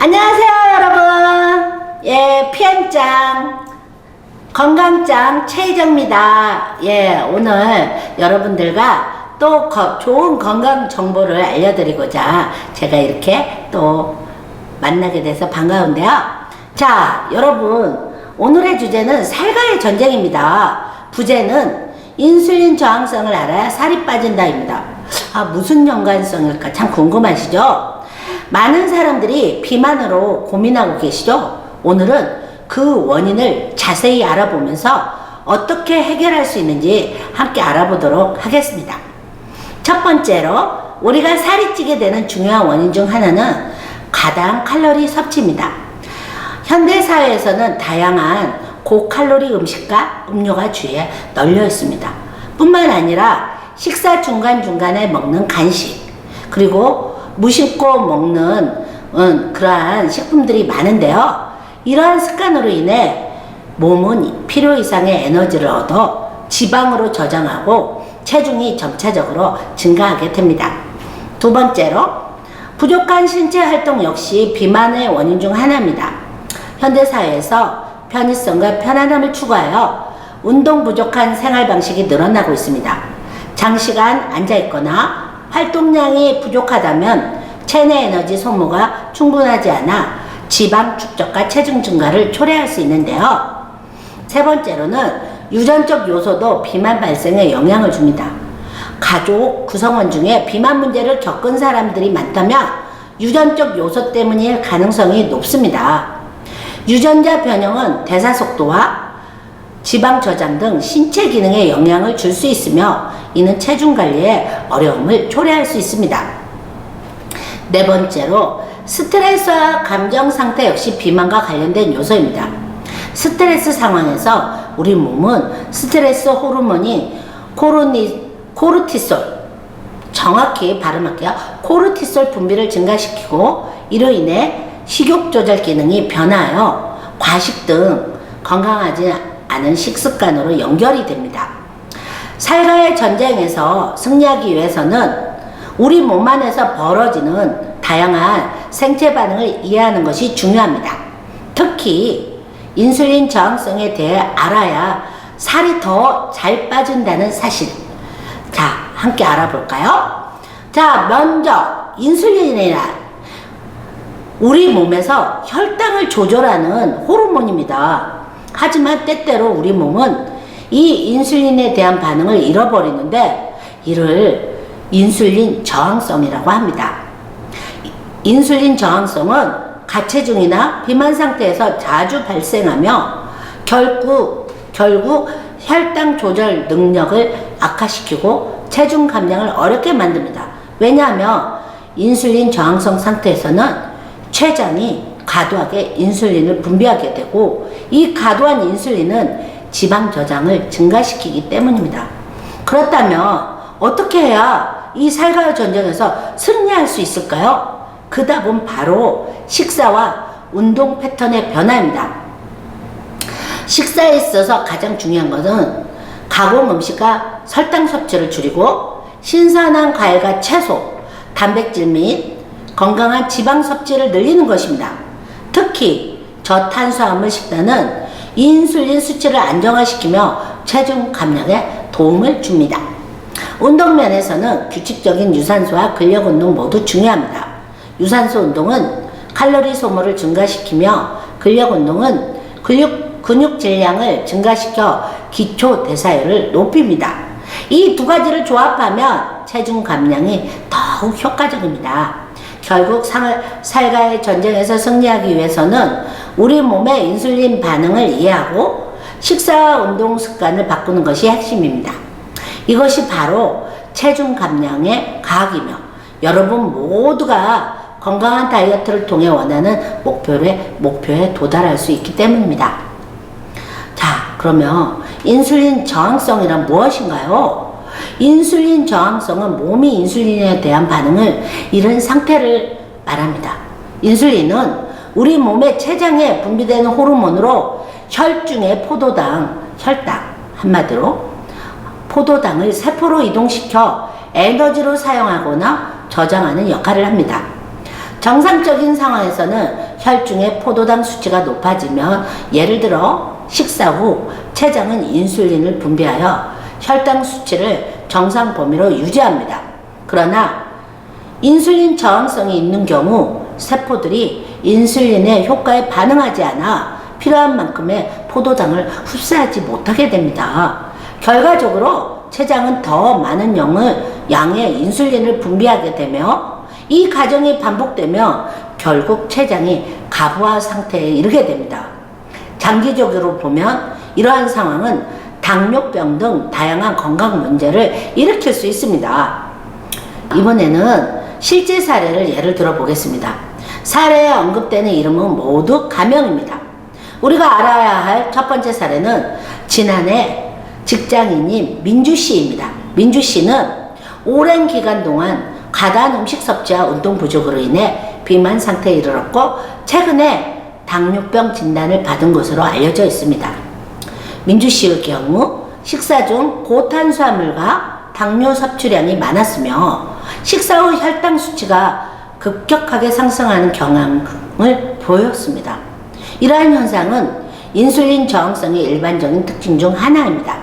안녕하세요 여러분. PM짱 건강짱 최희정입니다. 오늘 여러분들과 또 좋은 건강 정보를 알려드리고자 제가 이렇게 또 만나게 돼서 반가운데요. 자, 여러분, 오늘의 주제는 살과의 전쟁입니다. 부제는 인슐린 저항성을 알아야 살이 빠진다입니다. 무슨 연관성일까 참 궁금하시죠? 많은 사람들이 비만으로 고민하고 계시죠? 오늘은 그 원인을 자세히 알아보면서 어떻게 해결할 수 있는지 함께 알아보도록 하겠습니다. 첫 번째로 우리가 살이 찌게 되는 중요한 원인 중 하나는 과다한 칼로리 섭취입니다. 현대사회에서는 다양한 고칼로리 음식과 음료가 주위에 널려 있습니다. 뿐만 아니라 식사 중간중간에 먹는 간식, 그리고 무심코 먹는 그러한 식품들이 많은데요. 이러한 습관으로 인해 몸은 필요 이상의 에너지를 얻어 지방으로 저장하고 체중이 점차적으로 증가하게 됩니다. 두 번째로 부족한 신체 활동 역시 비만의 원인 중 하나입니다. 현대사회에서 편의성과 편안함을 추구하여 운동 부족한 생활 방식이 늘어나고 있습니다. 장시간 앉아있거나 활동량이 부족하다면 체내 에너지 소모가 충분하지 않아 지방 축적과 체중 증가를 초래할 수 있는데요. 세 번째로는 유전적 요소도 비만 발생에 영향을 줍니다. 가족 구성원 중에 비만 문제를 겪은 사람들이 많다면 유전적 요소 때문일 가능성이 높습니다. 유전자 변형은 대사 속도와 지방 저장 등 신체 기능에 영향을 줄 수 있으며 이는 체중 관리에 어려움을 초래할 수 있습니다. 네 번째로 스트레스와 감정 상태 역시 비만과 관련된 요소입니다. 스트레스 상황에서 우리 몸은 스트레스 호르몬이 코르티솔, 정확히 발음할게요. 코르티솔 분비를 증가시키고 이로 인해 식욕 조절 기능이 변하여 과식 등 건강하지 않은 식습관으로 연결이 됩니다. 살과의 전쟁에서 승리하기 위해서는 우리 몸 안에서 벌어지는 다양한 생체 반응을 이해하는 것이 중요합니다. 특히 인슐린 저항성에 대해 알아야 살이 더 잘 빠진다는 사실. 자, 함께 알아볼까요? 자, 먼저 인슐린이란 우리 몸에서 혈당을 조절하는 호르몬입니다. 하지만 때때로 우리 몸은 이 인슐린에 대한 반응을 잃어버리는데 이를 인슐린 저항성이라고 합니다. 인슐린 저항성은 가체중이나 비만 상태에서 자주 발생하며 결국 혈당 조절 능력을 악화시키고 체중 감량을 어렵게 만듭니다. 왜냐하면 인슐린 저항성 상태에서는 췌장이 과도하게 인슐린을 분비하게 되고 이 과도한 인슐린은 지방 저장을 증가시키기 때문입니다. 그렇다면 어떻게 해야 이 살과의 전쟁에서 승리할 수 있을까요? 그 답은 바로 식사와 운동 패턴의 변화입니다. 식사에 있어서 가장 중요한 것은 가공 음식과 설탕 섭취를 줄이고 신선한 과일과 채소, 단백질 및 건강한 지방 섭취를 늘리는 것입니다. 특히 저탄수화물 식단은 인슐린 수치를 안정화시키며 체중 감량에 도움을 줍니다. 운동 면에서는 규칙적인 유산소와 근력 운동 모두 중요합니다. 유산소 운동은 칼로리 소모를 증가시키며 근력 운동은 근육 질량을 증가시켜 기초 대사율을 높입니다. 이 두 가지를 조합하면 체중 감량이 더욱 효과적입니다. 결국 살과의 전쟁에서 승리하기 위해서는 우리 몸의 인슐린 반응을 이해하고 식사와 운동 습관을 바꾸는 것이 핵심입니다. 이것이 바로 체중 감량의 과학이며 여러분 모두가 건강한 다이어트를 통해 원하는 목표에 도달할 수 있기 때문입니다. 자, 그러면 인슐린 저항성이란 무엇인가요? 인슐린 저항성은 몸이 인슐린에 대한 반응을 잃은 상태를 말합니다. 인슐린은 우리 몸의 췌장에 분비되는 호르몬으로 혈중의 혈당, 한마디로 포도당을 세포로 이동시켜 에너지로 사용하거나 저장하는 역할을 합니다. 정상적인 상황에서는 혈중의 포도당 수치가 높아지면, 예를 들어 식사 후 췌장은 인슐린을 분비하여 혈당 수치를 정상 범위로 유지합니다. 그러나 인슐린 저항성이 있는 경우 세포들이 인슐린의 효과에 반응하지 않아 필요한 만큼의 포도당을 흡수하지 못하게 됩니다. 결과적으로 췌장은 더 많은 양의 인슐린을 분비하게 되며, 이 과정이 반복되며 결국 췌장이 가부화 상태에 이르게 됩니다. 장기적으로 보면 이러한 상황은 당뇨병 등 다양한 건강 문제를 일으킬 수 있습니다. 이번에는 실제 사례를 예를 들어 보겠습니다. 사례에 언급되는 이름은 모두 가명입니다. 우리가 알아야 할 첫 번째 사례는 지난해 직장인인 민주 씨입니다. 민주 씨는 오랜 기간 동안 과다한 음식 섭취와 운동 부족으로 인해 비만 상태에 이르렀고, 최근에 당뇨병 진단을 받은 것으로 알려져 있습니다. 민주 씨의 경우 식사 중 고탄수화물과 당뇨 섭취량이 많았으며, 식사 후 혈당 수치가 급격하게 상승하는 경향을 보였습니다. 이러한 현상은 인슐린 저항성의 일반적인 특징 중 하나입니다.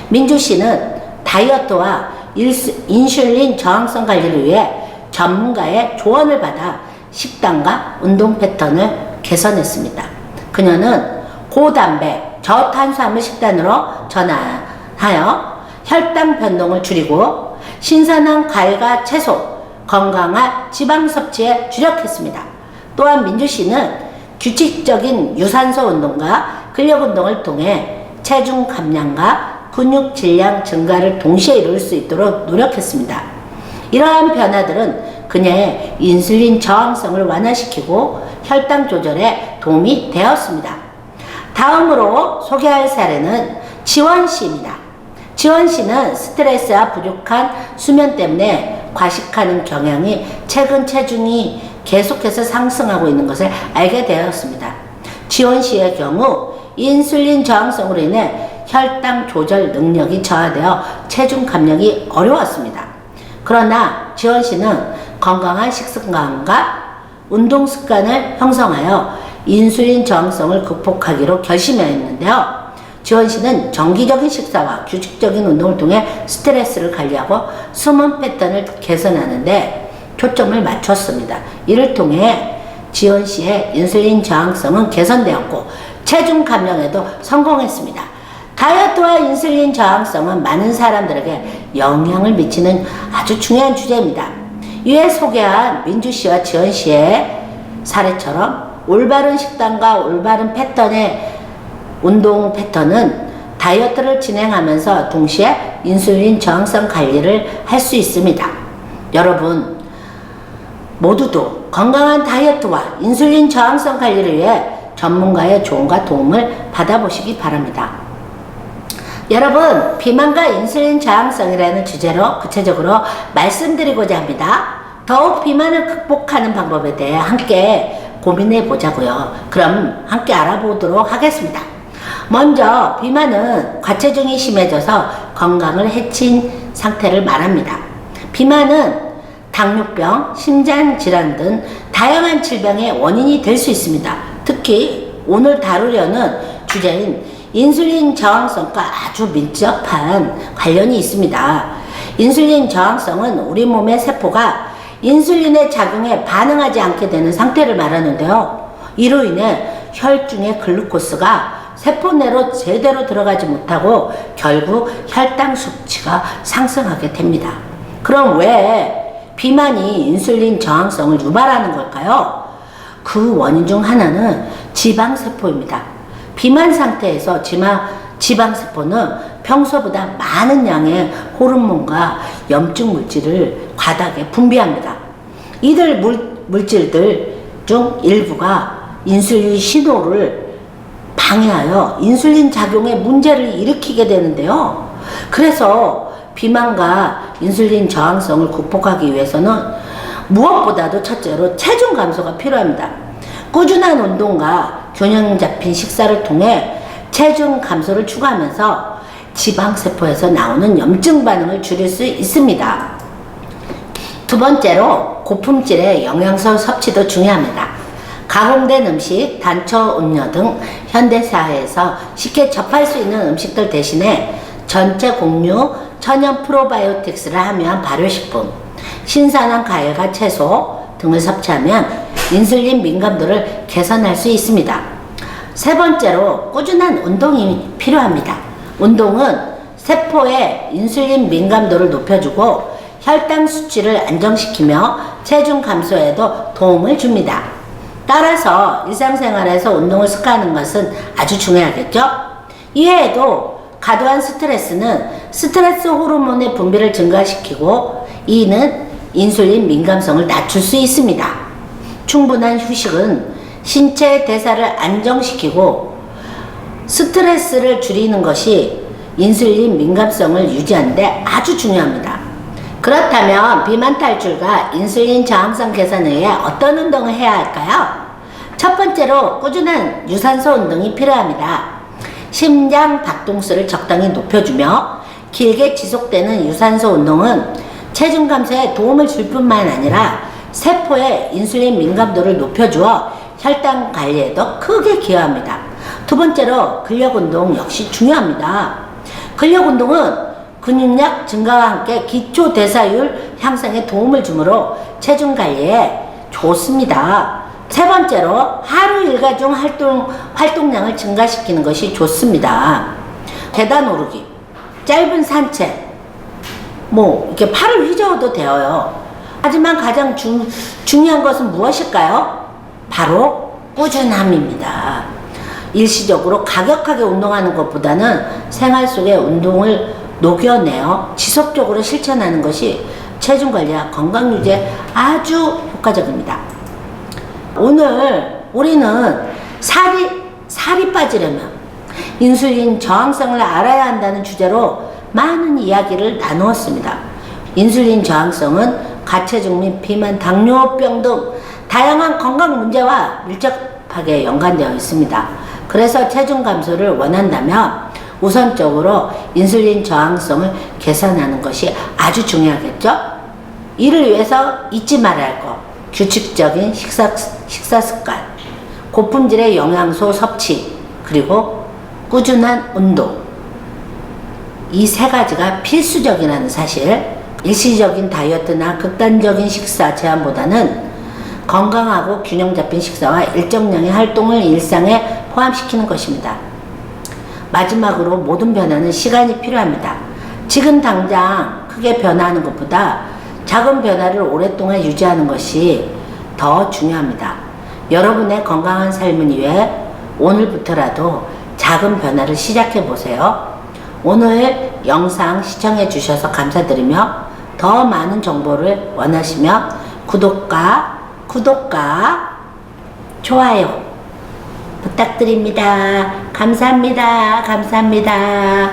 민주 씨는 다이어트와 인슐린 저항성 관리를 위해 전문가의 조언을 받아 식단과 운동 패턴을 개선했습니다. 그녀는 고단백, 저탄수화물 식단으로 전환하여 혈당 변동을 줄이고 신선한 과일과 채소, 건강한 지방 섭취에 주력했습니다. 또한 민주 씨는 규칙적인 유산소 운동과 근력 운동을 통해 체중 감량과 근육 질량 증가를 동시에 이룰 수 있도록 노력했습니다. 이러한 변화들은 그녀의 인슐린 저항성을 완화시키고 혈당 조절에 도움이 되었습니다. 다음으로 소개할 사례는 지원 씨입니다. 지원 씨는 스트레스와 부족한 수면 때문에 과식하는 경향이 최근 체중이 계속해서 상승하고 있는 것을 알게 되었습니다. 지원 씨의 경우 인슐린 저항성으로 인해 혈당 조절 능력이 저하되어 체중 감량이 어려웠습니다. 그러나 지원 씨는 건강한 식습관과 운동 습관을 형성하여 인슐린 저항성을 극복하기로 결심했는데요. 지원 씨는 정기적인 식사와 규칙적인 운동을 통해 스트레스를 관리하고 수면 패턴을 개선하는 데 초점을 맞췄습니다. 이를 통해 지원 씨의 인슐린 저항성은 개선되었고 체중 감량에도 성공했습니다. 다이어트와 인슐린 저항성은 많은 사람들에게 영향을 미치는 아주 중요한 주제입니다. 위에 소개한 민주 씨와 지원 씨의 사례처럼 올바른 식단과 올바른 패턴의 운동 패턴은 다이어트를 진행하면서 동시에 인슐린 저항성 관리를 할 수 있습니다. 여러분 모두도 건강한 다이어트와 인슐린 저항성 관리를 위해 전문가의 조언과 도움을 받아보시기 바랍니다. 여러분, 비만과 인슐린 저항성이라는 주제로 구체적으로 말씀드리고자 합니다. 더욱 비만을 극복하는 방법에 대해 함께 고민해 보자고요. 그럼 함께 알아보도록 하겠습니다. 먼저 비만은 과체중이 심해져서 건강을 해친 상태를 말합니다. 비만은 당뇨병, 심장질환 등 다양한 질병의 원인이 될 수 있습니다. 특히 오늘 다루려는 주제인 인슐린 저항성과 아주 밀접한 관련이 있습니다. 인슐린 저항성은 우리 몸의 세포가 인슐린의 작용에 반응하지 않게 되는 상태를 말하는데요. 이로 인해 혈중의 글루코스가 세포 내로 제대로 들어가지 못하고 결국 혈당 수치가 상승하게 됩니다. 그럼 왜 비만이 인슐린 저항성을 유발하는 걸까요? 그 원인 중 하나는 지방세포입니다. 비만 상태에서 지방세포는 평소보다 많은 양의 호르몬과 염증 물질을 과다하게 분비합니다. 이들 물질들 중 일부가 인슐린 신호를 방해하여 인슐린 작용에 문제를 일으키게 되는데요. 그래서 비만과 인슐린 저항성을 극복하기 위해서는 무엇보다도 첫째로 체중 감소가 필요합니다. 꾸준한 운동과 균형 잡힌 식사를 통해 체중 감소를 추구하면서 지방세포에서 나오는 염증 반응을 줄일 수 있습니다. 두 번째로 고품질의 영양소 섭취도 중요합니다. 가공된 음식, 단초 음료 등 현대사회에서 쉽게 접할 수 있는 음식들 대신에 전체 곡류, 천연 프로바이오틱스를 함유한 발효식품, 신선한 과일과 채소 등을 섭취하면 인슐린 민감도를 개선할 수 있습니다. 세 번째로 꾸준한 운동이 필요합니다. 운동은 세포의 인슐린 민감도를 높여주고 혈당 수치를 안정시키며 체중 감소에도 도움을 줍니다. 따라서 일상생활에서 운동을 습관하는 것은 아주 중요하겠죠? 이외에도 과도한 스트레스는 스트레스 호르몬의 분비를 증가시키고 이는 인슐린 민감성을 낮출 수 있습니다. 충분한 휴식은 신체 대사를 안정시키고 스트레스를 줄이는 것이 인슐린 민감성을 유지하는 데 아주 중요합니다. 그렇다면 비만 탈출과 인슐린 저항성 개선에 위해 어떤 운동을 해야 할까요? 첫 번째로 꾸준한 유산소 운동이 필요합니다. 심장 박동수를 적당히 높여주며 길게 지속되는 유산소 운동은 체중 감소에 도움을 줄 뿐만 아니라 세포의 인슐린 민감도를 높여주어 혈당 관리에도 크게 기여합니다. 두 번째로 근력 운동 역시 중요합니다. 근력 운동은 근육량 증가와 함께 기초 대사율 향상에 도움을 주므로 체중 관리에 좋습니다. 세 번째로 하루 일과 중 활동량을 증가시키는 것이 좋습니다. 계단 오르기, 짧은 산책, 이렇게 팔을 휘저어도 되어요. 하지만 가장 중요한 것은 무엇일까요? 바로 꾸준함입니다. 일시적으로 가격하게 운동하는 것보다는 생활 속에 운동을 녹여내어 지속적으로 실천하는 것이 체중 관리와 건강 유지에 아주 효과적입니다. 오늘 우리는 살이 빠지려면 인슐린 저항성을 알아야 한다는 주제로 많은 이야기를 나누었습니다. 인슐린 저항성은 가체중 및 비만, 당뇨병 등 다양한 건강 문제와 밀접하게 연관되어 있습니다. 그래서 체중 감소를 원한다면 우선적으로 인슐린 저항성을 개선하는 것이 아주 중요하겠죠? 이를 위해서 잊지 말아야 할 것, 규칙적인 식사 습관, 고품질의 영양소 섭취, 그리고 꾸준한 운동, 이 세 가지가 필수적이라는 사실. 일시적인 다이어트나 극단적인 식사 제한보다는 건강하고 균형 잡힌 식사와 일정량의 활동을 일상에 포함시키는 것입니다. 마지막으로 모든 변화는 시간이 필요합니다. 지금 당장 크게 변화하는 것보다 작은 변화를 오랫동안 유지하는 것이 더 중요합니다. 여러분의 건강한 삶을 위해 오늘부터라도 작은 변화를 시작해 보세요. 오늘 영상 시청해 주셔서 감사드리며 더 많은 정보를 원하시면 구독과 좋아요 부탁드립니다. 감사합니다. 감사합니다.